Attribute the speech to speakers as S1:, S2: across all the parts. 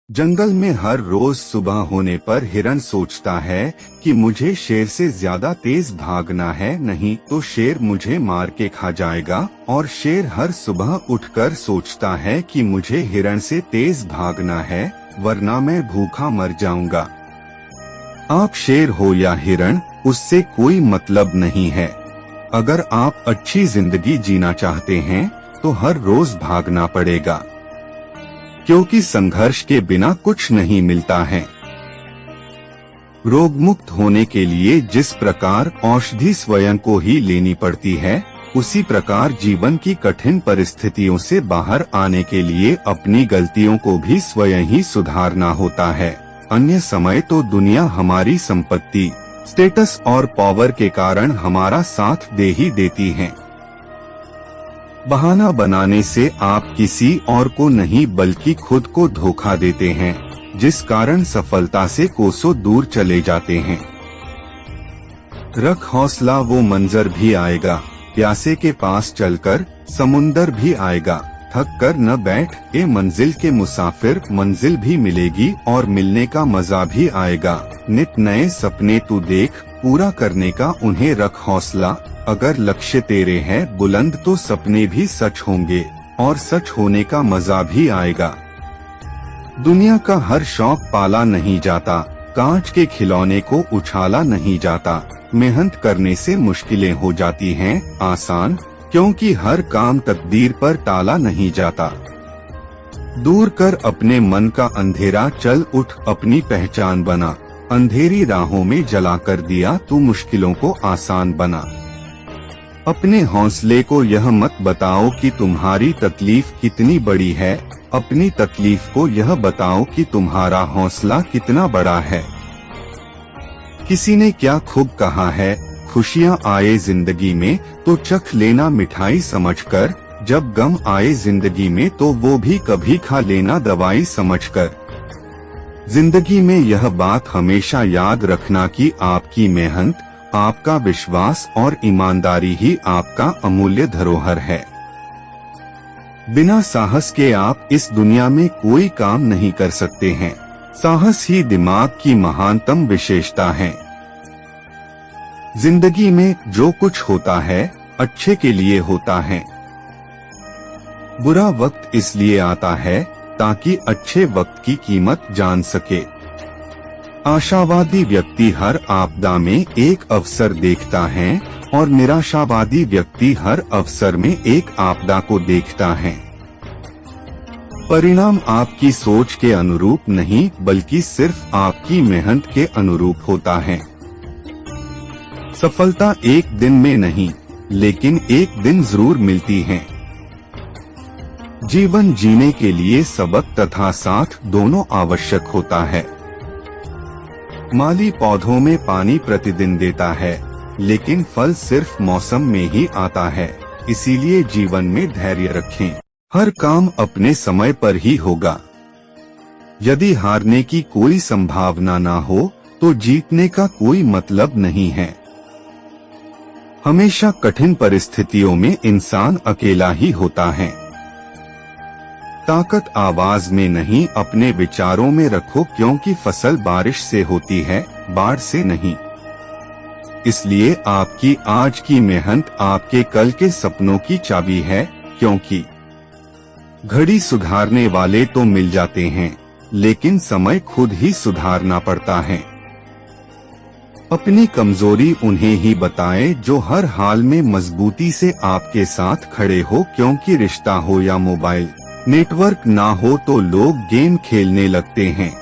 S1: जंगल में हर रोज सुबह होने पर हिरन सोचता है कि मुझे शेर से ज्यादा तेज भागना है, नहीं तो शेर मुझे मार के खा जाएगा। और शेर हर सुबह उठकर सोचता है कि मुझे हिरन से तेज भागना है, वरना मैं भूखा मर जाऊंगा। आप शेर हो या हिरन, उससे कोई मतलब नहीं है। अगर आप अच्छी जिंदगी जीना चाहते हैं तो हर रोज भागना पड़ेगा, क्योंकि संघर्ष के बिना कुछ नहीं मिलता है। रोग मुक्त होने के लिए जिस प्रकार औषधि स्वयं को ही लेनी पड़ती है, उसी प्रकार जीवन की कठिन परिस्थितियों से बाहर आने के लिए अपनी गलतियों को भी स्वयं ही सुधारना होता है। अन्य समय तो दुनिया हमारी संपत्ति, स्टेटस और पावर के कारण हमारा साथ दे ही देती है। बहाना बनाने से आप किसी और को नहीं बल्कि खुद को धोखा देते हैं, जिस कारण सफलता से कोसों दूर चले जाते हैं। रख हौसला, वो मंजर भी आएगा, प्यासे के पास चलकर समुंदर भी आएगा। थक कर न बैठ ए मंजिल के मुसाफिर, मंजिल भी मिलेगी और मिलने का मजा भी आएगा। नित नए सपने तू देख, पूरा करने का उन्हें रख हौसला। अगर लक्ष्य तेरे हैं बुलंद तो सपने भी सच होंगे और सच होने का मजा भी आएगा। दुनिया का हर शौक पाला नहीं जाता, कांच के खिलौने को उछाला नहीं जाता। मेहनत करने से मुश्किलें हो जाती हैं आसान, क्योंकि हर काम तकदीर पर टाला नहीं जाता। दूर कर अपने मन का अंधेरा, चल उठ अपनी पहचान बना। अंधेरी राहों में जला कर दिया तू मुश्किलों को आसान बना। अपने हौसले को यह मत बताओ कि तुम्हारी तकलीफ कितनी बड़ी है, अपनी तकलीफ को यह बताओ कि तुम्हारा हौसला कितना बड़ा है। किसी ने क्या खूब कहा है, खुशियाँ आए जिंदगी में तो चख लेना मिठाई समझकर, जब गम आए जिंदगी में तो वो भी कभी खा लेना दवाई समझकर। जिंदगी में यह बात हमेशा याद रखना कि आपकी मेहनत, आपका विश्वास और ईमानदारी ही आपका अमूल्य धरोहर है। बिना साहस के आप इस दुनिया में कोई काम नहीं कर सकते हैं। साहस ही दिमाग की महानतम विशेषता है। जिंदगी में जो कुछ होता है अच्छे के लिए होता है। बुरा वक्त इसलिए आता है ताकि अच्छे वक्त की कीमत जान सके। आशावादी व्यक्ति हर आपदा में एक अवसर देखता है और निराशावादी व्यक्ति हर अवसर में एक आपदा को देखता है। परिणाम आपकी सोच के अनुरूप नहीं बल्कि सिर्फ आपकी मेहनत के अनुरूप होता है। सफलता एक दिन में नहीं, लेकिन एक दिन जरूर मिलती है। जीवन जीने के लिए सबक तथा साथ दोनों आवश्यक होता है। माली पौधों में पानी प्रतिदिन देता है, लेकिन फल सिर्फ मौसम में ही आता है। इसीलिए जीवन में धैर्य रखें, हर काम अपने समय पर ही होगा। यदि हारने की कोई संभावना ना हो तो जीतने का कोई मतलब नहीं है। हमेशा कठिन परिस्थितियों में इंसान अकेला ही होता है। ताकत आवाज में नहीं अपने विचारों में रखो, क्योंकि फसल बारिश से होती है, बाढ़ से नहीं। इसलिए आपकी आज की मेहनत आपके कल के सपनों की चाबी है, क्योंकि घड़ी सुधारने वाले तो मिल जाते हैं, लेकिन समय खुद ही सुधारना पड़ता है। अपनी कमजोरी उन्हें ही बताएं जो हर हाल में मजबूती से आपके साथ खड़े हो, क्योंकि रिश्ता हो या मोबाइल नेटवर्क ना हो तो लोग गेम खेलने लगते हैं।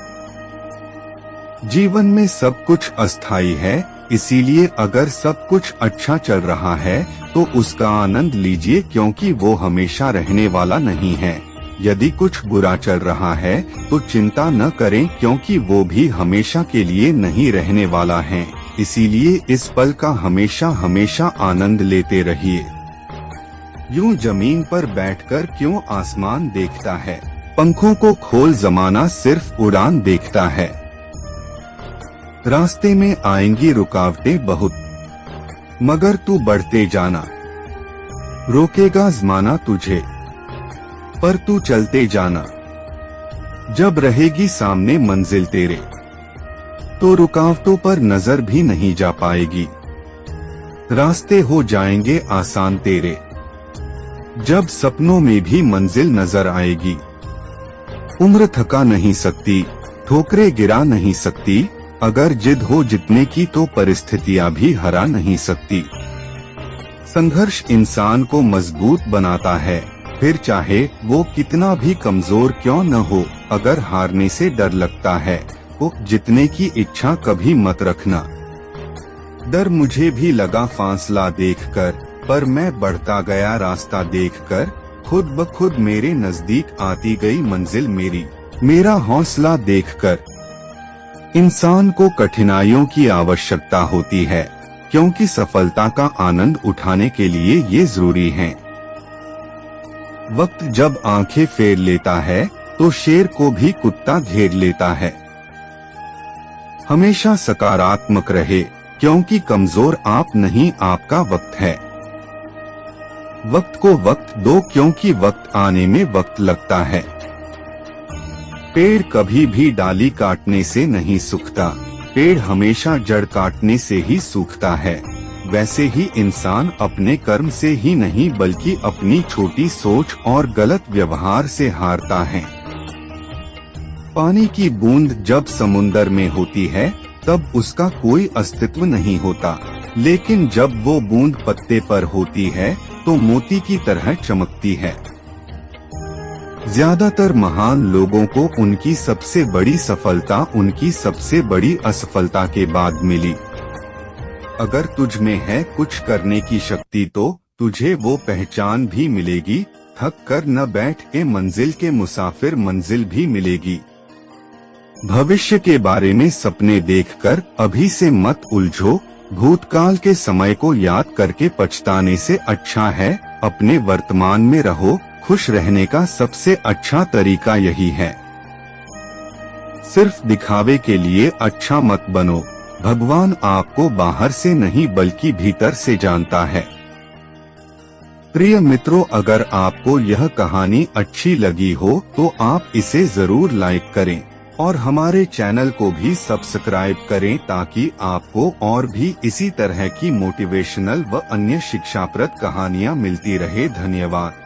S1: जीवन में सब कुछ अस्थायी है, इसीलिए अगर सब कुछ अच्छा चल रहा है तो उसका आनंद लीजिए, क्योंकि वो हमेशा रहने वाला नहीं है। यदि कुछ बुरा चल रहा है तो चिंता न करें, क्योंकि वो भी हमेशा के लिए नहीं रहने वाला है। इसीलिए इस पल का हमेशा हमेशा आनंद लेते रहिए। यूं जमीन पर बैठकर क्यों आसमान देखता है, पंखों को खोल जमाना सिर्फ उड़ान देखता है। रास्ते में आएंगी रुकावटें बहुत, मगर तू बढ़ते जाना। रोकेगा जमाना तुझे, पर तू चलते जाना। जब रहेगी सामने मंजिल तेरे, तो रुकावटों पर नजर भी नहीं जा पाएगी। रास्ते हो जाएंगे आसान तेरे, जब सपनों में भी मंजिल नजर आएगी। उम्र थका नहीं सकती, ठोकरें गिरा नहीं सकती, अगर जिद हो जितने की तो परिस्थितियां भी हरा नहीं सकती। संघर्ष इंसान को मजबूत बनाता है, फिर चाहे वो कितना भी कमजोर क्यों न हो। अगर हारने से डर लगता है तो जीतने की इच्छा कभी मत रखना। डर मुझे भी लगा फासला देखकर, पर मैं बढ़ता गया रास्ता देखकर। खुद ब खुद मेरे नजदीक आती गई मंजिल मेरी, मेरा हौसला देखकर। इंसान को कठिनाइयों की आवश्यकता होती है, क्योंकि सफलता का आनंद उठाने के लिए ये जरूरी है। वक्त जब आंखें फेर लेता है तो शेर को भी कुत्ता घेर लेता है। हमेशा सकारात्मक रहे, क्योंकि कमजोर आप नहीं, आपका वक्त है। वक्त को वक्त दो, क्योंकि वक्त आने में वक्त लगता है। पेड़ कभी भी डाली काटने से नहीं सूखता, पेड़ हमेशा जड़ काटने से ही सूखता है। वैसे ही इंसान अपने कर्म से ही नहीं बल्कि अपनी छोटी सोच और गलत व्यवहार से हारता है। पानी की बूंद जब समुंदर में होती है तब उसका कोई अस्तित्व नहीं होता, लेकिन जब वो बूंद पत्ते पर होती है तो मोती की तरह चमकती है। ज्यादातर महान लोगों को उनकी सबसे बड़ी सफलता उनकी सबसे बड़ी असफलता के बाद मिली। अगर तुझ में है कुछ करने की शक्ति तो तुझे वो पहचान भी मिलेगी। थक कर न बैठ के मंजिल के मुसाफिर, मंजिल भी मिलेगी। भविष्य के बारे में सपने देखकर अभी से मत उलझो। भूतकाल के समय को याद करके पछताने से अच्छा है अपने वर्तमान में रहो। खुश रहने का सबसे अच्छा तरीका यही है। सिर्फ दिखावे के लिए अच्छा मत बनो। भगवान आपको बाहर से नहीं बल्कि भीतर से जानता है। प्रिय मित्रों, अगर आपको यह कहानी अच्छी लगी हो तो आप इसे जरूर लाइक करें और हमारे चैनल को भी सब्सक्राइब करें, ताकि आपको और भी इसी तरह की मोटिवेशनल व अन्य शिक्षाप्रद कहानियाँ मिलती रहे। धन्यवाद।